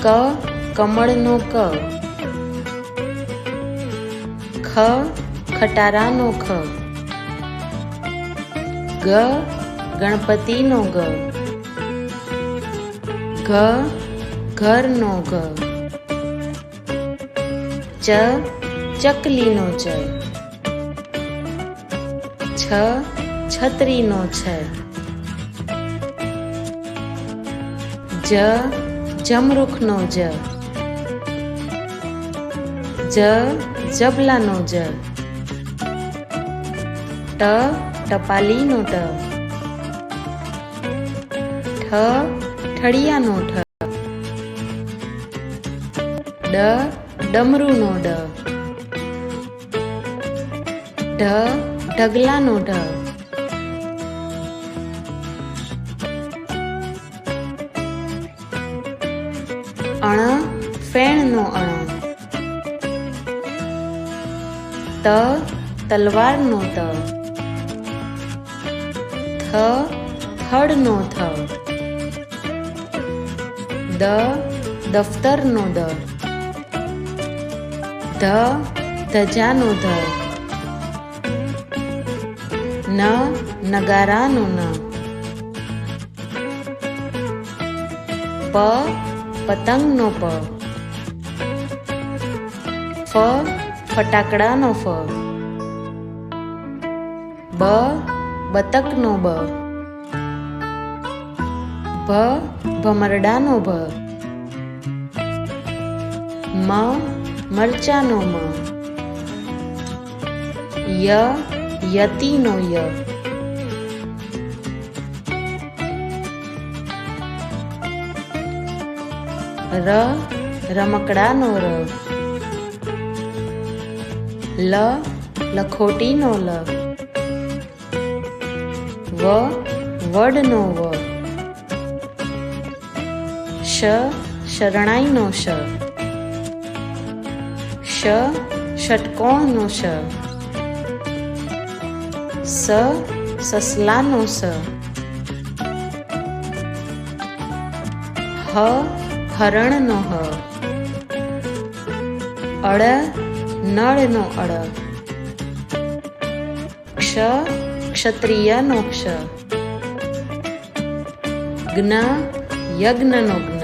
ક કમળનો ક, ખ ખટારાનો ખ, ગ ગણપતિનો ગ, ઘ ઘરનો ઘ, ચ ચકલીનો ચ, છ છત્રીનો છ, જ જમરૂખનો જ, જ જબલાનો જ, ટ ટપાલીનો ટ, ઠ ઠળિયાનો ઠ, ડ ડમરૂનો ડ, ઢ ઢગલાનો ઢ, અણ ફેણનો અણ, ત તલવારનો ત, થ થડનો થ, દ દફતરનો દ, ધ ધજાનો ધ, ન નગારાનો ન, પ પતંગનો પ, ફ ફટાકડાનો ફ, બ બતકનો બ, ભ ભમરડાનો ભ, મ મરચાનો મ, ય યતિનો ય, ર રમકડાનો ર, લ લખોટીનો લ, વ વડનો વ, શ શરણાઈનો શ, ષ ષટકોણનો શ, સ સસલાનો સ, હ હરણનો હ, અળ નળનો અળ, ક્ષ ક્ષત્રિયનો ક્ષ, જ્ઞ યજ્ઞનો જ્ઞ,